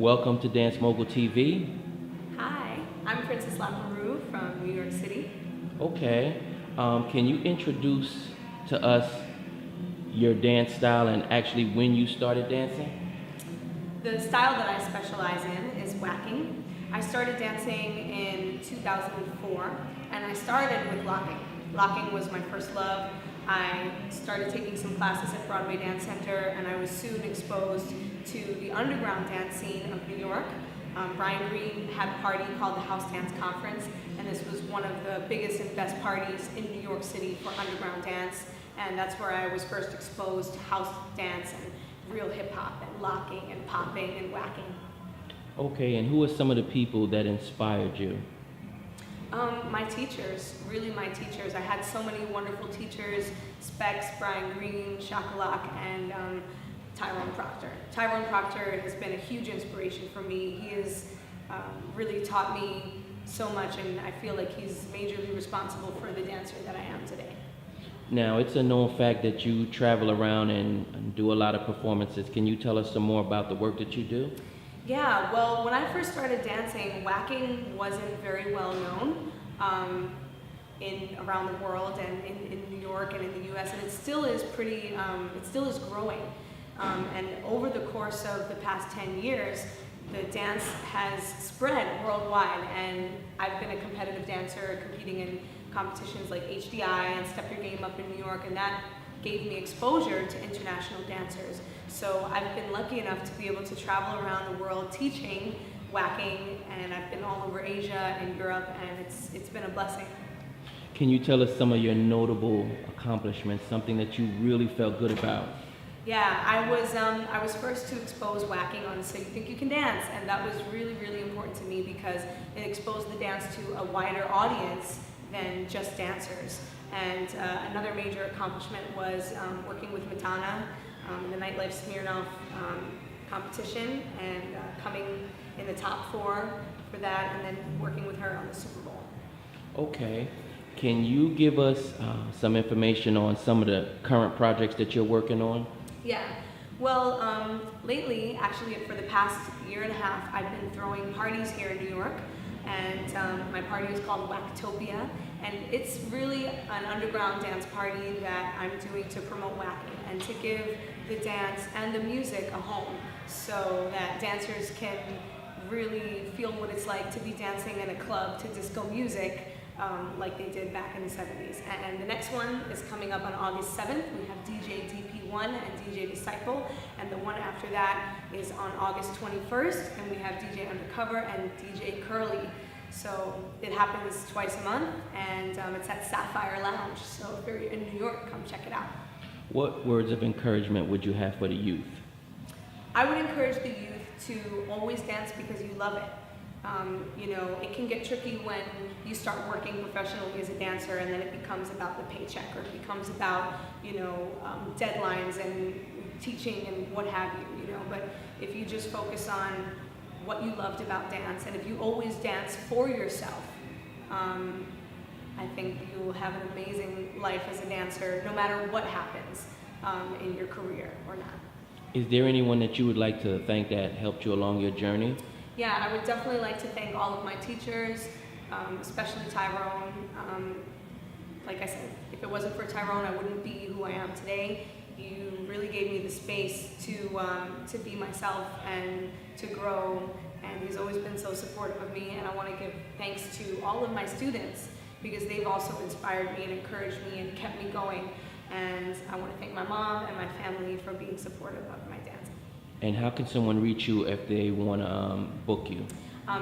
welcome to Dance Mogul TV. Hi, I'm Princess Lockeroo from New York City. Okay, can you introduce to us your dance style and actually when you started dancing? The style that I specialize in is whacking. I started dancing in 2004 and I started with locking. Locking was my first love. I started taking some classes at Broadway Dance Center and I was soon exposed to the underground dance scene of New York. Brian Green had a party called the House Dance Conference, and this was one of the biggest and best parties in New York City for underground dance, and that's where I was first exposed to house dance and real hip hop and locking and popping and whacking. Okay, and who are some of the people that inspired you? My teachers, really my teachers. I had so many wonderful teachers, Specs, Brian Green, Shakalak, and Tyrone Proctor. Tyrone Proctor has been a huge inspiration for me. He has really taught me so much, and I feel like he's majorly responsible for the dancer that I am today. Now, it's a known fact that you travel around and do a lot of performances. Can you tell us some more about the work that you do? Yeah, well, when I first started dancing, whacking wasn't very well known around the world and in New York and in the U.S. and it still is growing. And over the course of the past 10 years, the dance has spread worldwide, and I've been a competitive dancer competing in competitions like HDI and Step Your Game Up in New York, and that gave me exposure to international dancers. So I've been lucky enough to be able to travel around the world teaching whacking, and I've been all over Asia and Europe, and it's been a blessing. Can you tell us some of your notable accomplishments, something that you really felt good about? Yeah, I was first to expose whacking on So You Think You Can Dance, and that was really, really important to me because it exposed the dance to a wider audience than just dancers. And another major accomplishment was working with Matana in the Nightlife Smirnoff competition and coming in the top 4 for that, and then working with her on the Super Bowl. Okay. Can you give us some information on some of the current projects that you're working on? Yeah. Well, lately, actually for the past year and a half, I've been throwing parties here in New York, and my party is called Whacktopia, and it's really an underground dance party that I'm doing to promote whacking and to give the dance and the music a home so that dancers can really feel what it's like to be dancing in a club to disco music like they did back in the 70s. And the next one is coming up on August 7th. We have DJ DP1 and DJ Disciple, and the one after that is on August 21st, and we have DJ Undercover and DJ Curly. So it happens twice a month, and it's at Sapphire Lounge. So if you're in New York, come check it out. What words of encouragement would you have for the youth? I would encourage the youth to always dance because you love it. It can get tricky when you start working professionally as a dancer and then it becomes about the paycheck, or it becomes about, deadlines and teaching and what have you, But if you just focus on what you loved about dance, and if you always dance for yourself, I think you will have an amazing life as a dancer, no matter what happens in your career or not. Is there anyone that you would like to thank that helped you along your journey? Yeah, I would definitely like to thank all of my teachers, especially Tyrone. Like I said, if it wasn't for Tyrone, I wouldn't be who I am today. You really gave me the space to be myself and to grow, and he's always been so supportive of me, and I want to give thanks to all of my students because they've also inspired me and encouraged me and kept me going, and I want to thank my mom and my family for being supportive of my dancing. And how can someone reach you if they want to book you?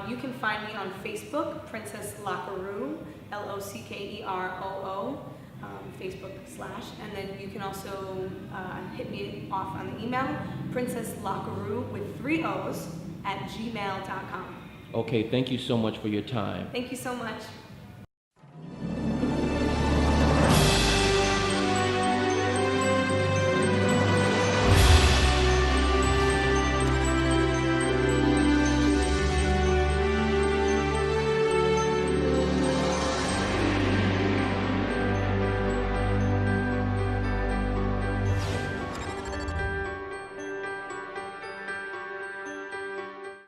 You can find me on Facebook, Princess Lockeroo, Lockeroo, Facebook /, and then you can also hit me off on the email, princesslockeroo with 3 O's @gmail.com. Okay, thank you so much for your time. Thank you so much.